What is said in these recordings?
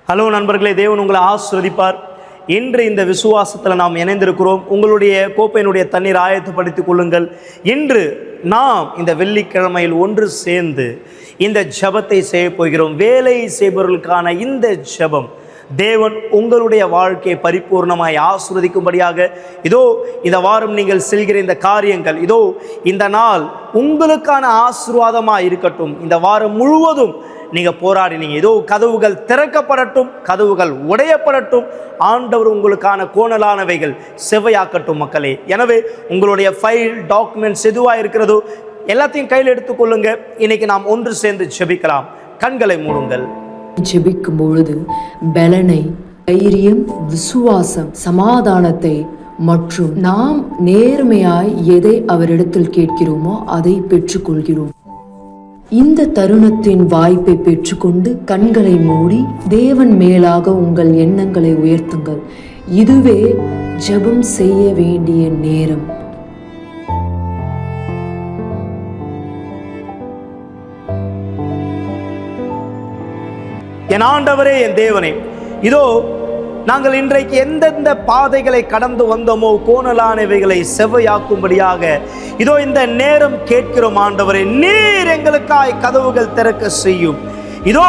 Hello நண்பர்களே, தேவன் உங்களை ஆசீர்வதிப்பார். இன்று இந்த விசுவாசத்தில் நாம் இணைந்திருக்கிறோம். உங்களுடைய கோப்பையினுடைய தண்ணீர் ஆயத்தப்படுத்திக் கொள்ளுங்கள். இன்று நாம் இந்த வெள்ளிக்கிழமையில் ஒன்று சேர்ந்து இந்த ஜெபத்தை செய்ய போகிறோம். வேலை செய்பவர்களுக்கான இந்த ஜெபம் தேவன் உங்களுடைய வாழ்க்கையை பரிபூர்ணமாய் ஆசீர்வதிக்கும்படியாக இதோ இந்த வாரம் நீங்கள் செல்கிற இந்த காரியங்கள், இதோ இந்த நாள் உங்களுக்கான ஆசீர்வாதமாக இருக்கட்டும். இந்த வாரம் முழுவதும் நீங்கள் போராடினீங்க, இதோ கதவுகள் திறக்கப்படட்டும், கதவுகள் உடையப்படட்டும். ஆண்டவர் உங்களுக்கான கோணலானவைகள் செவ்வையாக்கட்டும் மக்களே. எனவே உங்களுடைய ஃபைல் டாக்குமெண்ட்ஸ் எதுவாக இருக்கிறதோ எல்லாத்தையும் கையில் எடுத்துக்கொள்ளுங்க. இன்னைக்கு நாம் ஒன்று சேர்ந்து ஜெபிக்கலாம். கண்களை மூடுங்கள். ஜெபிக்கும் பொழுது பலனை, தைரியம், விசுவாசம், சமாதானத்தை மற்றும் நாம் நேர்மையாய் எதை அவரிடத்தில் கேட்கிறோமோ அதை பெற்றுக்கொள்கிறோம். இந்த தருணத்தின் வாய்ப்பை பெற்றுக்கொண்டு கண்களை மூடி தேவன் மேலாக உங்கள் எண்ணங்களை உயர்த்துங்கள். இதுவே ஜெபம் செய்ய வேண்டிய நேரம். என் ஆண்டவரே, என் தேவனே, இதோ நாங்கள் இன்றைக்கு எந்தெந்த பாதைகளை கடந்து வந்தோமோ கோணலானவைகளை செவ்வையாக்கும்படியாக இதோ இந்த நேரம் கேட்கிறோம். ஆண்டவரே, நீர் எங்களுக்காய் கதவுகள் திறக்க செய்யும். இதோ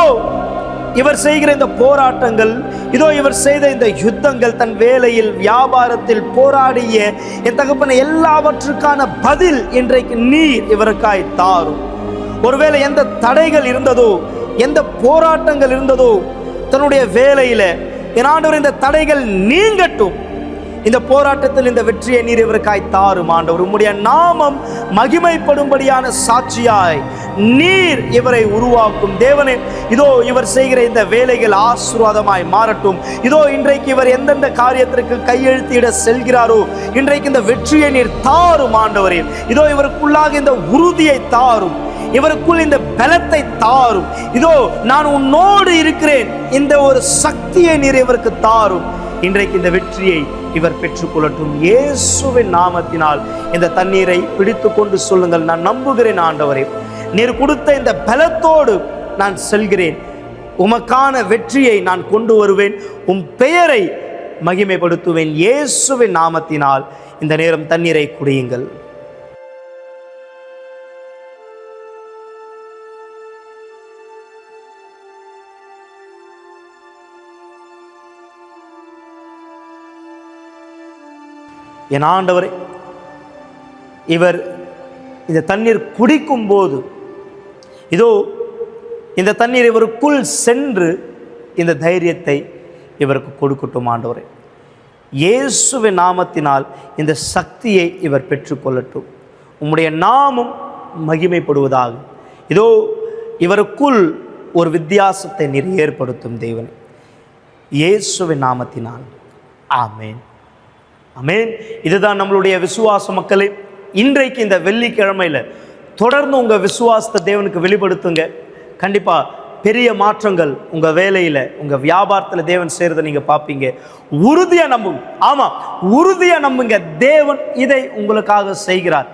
இவர் செய்கிற இந்த போராட்டங்கள், இதோ இவர் செய்த இந்த யுத்தங்கள், தன் வேலையில் வியாபாரத்தில் போராடிய என் தகப்பனை எல்லாவற்றுக்கான பதில் இன்றைக்கு நீர் இவருக்காய் தாரும். ஒருவேளை எந்த தடைகள் இருந்ததோ, எந்த போராட்டங்கள் இருந்ததோ தன்னுடைய வேலையில, என் ஆண்டவர் இந்த தடைகள் நீங்கட்டும். இந்த போராட்டத்தில் இந்த வெற்றியை நீர் இவருக்காய் தாரும். ஆண்டவர், உம்முடைய நாமம் மகிமைப்படும்படியான சாட்சியாய் நீர் இவரை உருவாக்கும். தேவனே, இதோ இவர் செய்கிற இந்த வேலைகள் ஆசீர்வாதமாய் மாறட்டும். இதோ இன்றைக்கு இவர் எந்தெந்த காரியத்திற்கு கையெழுத்திட செல்கிறாரோ இன்றைக்கு இந்த வெற்றியை நீர் தாரும். ஆண்டவரே, இதோ இவருக்குள்ளாக இந்த உறுதியை தாரும், இவருக்குள் இந்த பலத்தை தாரும். இதோ நான் உன்னோடு இருக்கிறேன், இந்த ஒரு சக்தியை நீர் இவருக்கு தாரும். இன்றைக்கு இந்த வெற்றியை இவர் பெற்றுக்கொள்ளட்டும். இயேசுவின் நாமத்தினால் இந்த தண்ணீரை பிடித்து கொண்டு சொல்லுங்கள், நான் நம்புகிறேன் ஆண்டவரே, நீர் கொடுத்த இந்த பலத்தோடு நான் செல்கிறேன். உமக்கான வெற்றியை நான் கொண்டு வருவேன், உம் பெயரை மகிமைப்படுத்துவேன். இயேசுவின் நாமத்தினால் இந்த நேரம் தண்ணீரை குடியுங்கள். என் ஆண்டவரே, இவர் இந்த தண்ணீர் குடிக்கும் போது இதோ இந்த தண்ணீர் இவருக்குள் சென்று இந்த தைரியத்தை இவருக்கு கொடுக்கட்டும். ஆண்டவரே, இயேசுவின் நாமத்தினால் இந்த சக்தியை இவர் பெற்றுக்கொள்ளட்டும். உம்முடைய நாமம் மகிமைப்படுவதாக. இதோ இவருக்குள் ஒரு வித்தியாசத்தை நீர் ஏற்படுத்தும் தேவனே, இயேசுவின் நாமத்தினால். ஆமேன், ஆமேன். இதுதான் நம்மளுடைய விசுவாச மக்களே. இன்றைக்கு இந்த வெள்ளிக்கிழமையில் தொடர்ந்து உங்கள் விசுவாசத்தை தேவனுக்கு வெளிப்படுத்துங்க. கண்டிப்பாக பெரிய மாற்றங்கள் உங்கள் வேலையில், உங்கள் வியாபாரத்தில் தேவன் செய்கிறத நீங்கள் பார்ப்பீங்க. உறுதியாக நம்புங்க. ஆமாம், உறுதியாக நம்புங்க. தேவன் இதை உங்களுக்காக செய்கிறார்.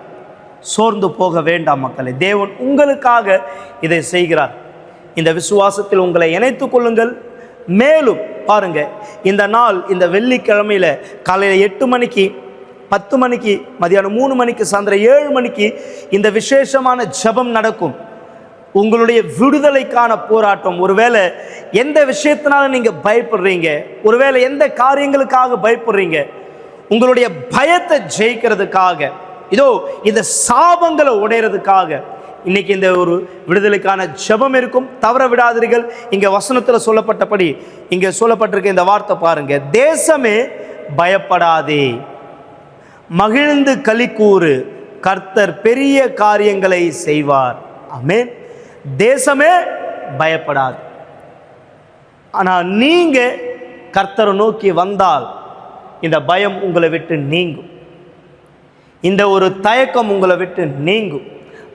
சோர்ந்து போக வேண்டாம் மக்களே, தேவன் உங்களுக்காக இதை செய்கிறார். இந்த விசுவாசத்தில் உங்களை இணைத்து கொள்ளுங்கள். மேலும் பாருங்க, இந்த நாள் இந்த வெள்ளிக்கிழமையில காலையில் 8 மணிக்கு, 10 மணிக்கு, மதியானம் 3 மணிக்கு, சாயந்தரம் 7 மணிக்கு இந்த விசேஷமான ஜெபம் நடக்கும். உங்களுடைய விடுதலைக்கான போராட்டம். ஒருவேளை எந்த விஷயத்தினால நீங்க பயப்படுறீங்க, ஒருவேளை எந்த காரியங்களுக்காக பயப்படுறீங்க, உங்களுடைய பயத்தை ஜெயிக்கிறதுக்காக, இதோ இந்த சாபங்களை உடையிறதுக்காக இன்னைக்கு இந்த ஒரு விடுதலைக்கான ஜெபம் இருக்கும். தவற விடாதீர்கள். இங்க வசனத்தில் சொல்லப்பட்டபடி இங்க சொல்லப்பட்டிருக்க இந்த வார்த்தை பாருங்க, தேசமே பயப்படாதே, மகிழ்ந்து களி கூறு, கர்த்தர் பெரிய காரியங்களை செய்வார். ஆமென். தேசமே பயப்படாது. ஆனா நீங்க கர்த்தரை நோக்கி வந்தால் இந்த பயம் உங்களை விட்டு நீங்கும், இந்த ஒரு தயக்கம் உங்களை விட்டு நீங்கும்.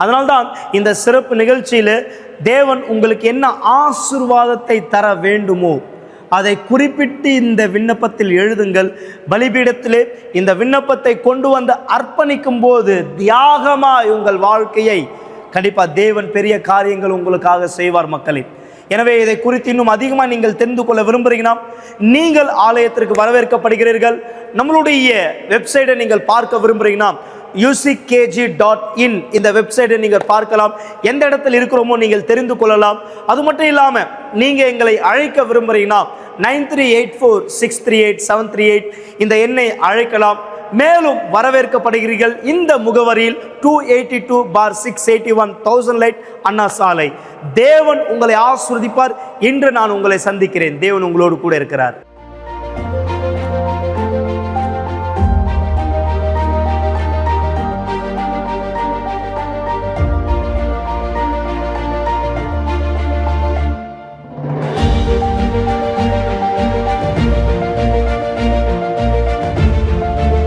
அதனால்தான் இந்த சிறப்பு நிகழ்ச்சியில் தேவன் உங்களுக்கு என்ன ஆசீர்வாதத்தை தர வேண்டுமோ அதை குறிப்பிட்டு இந்த விண்ணப்பத்தில் எழுதுங்கள். பலிபீடத்திலே இந்த விண்ணப்பத்தை கொண்டு வந்து அர்ப்பணிக்கும் போது தியாகமாய் உங்கள் வாழ்க்கையை கண்டிப்பாக தேவன் பெரிய காரியங்கள் உங்களுக்காக செய்வார் மக்களே. எனவே இதை குறித்து இன்னும் அதிகமாக நீங்கள் தெரிந்து கொள்ள விரும்புகிறீங்கன்னா நீங்கள் ஆலயத்திற்கு வரவேற்கப்படுகிறீர்கள். நம்மளுடைய வெப்சைட்டை நீங்கள் பார்க்க விரும்புகிறீங்கன்னா uckg.in இந்த வெப்சைட்டை நீங்கள் பார்க்கலாம். எந்த இடத்தில் இருக்கிறோமோ நீங்கள் தெரிந்து கொள்ளலாம். அது மட்டும் இல்லாமல் நீங்கள் எங்களை அழைக்க விரும்புகிறீங்கன்னா 9384638738 இந்த எண்ணை அழைக்கலாம். மேலும் வரவேற்கப்படுகிறீர்கள் இந்த முகவரியில் 282/681 1000 லைட் அண்ணா சாலை. தேவன் உங்களை ஆசீர்வதிப்பார். இன்று நான் உங்களை சந்திக்கிறேன். தேவன் உங்களோடு கூட இருக்கிறார்.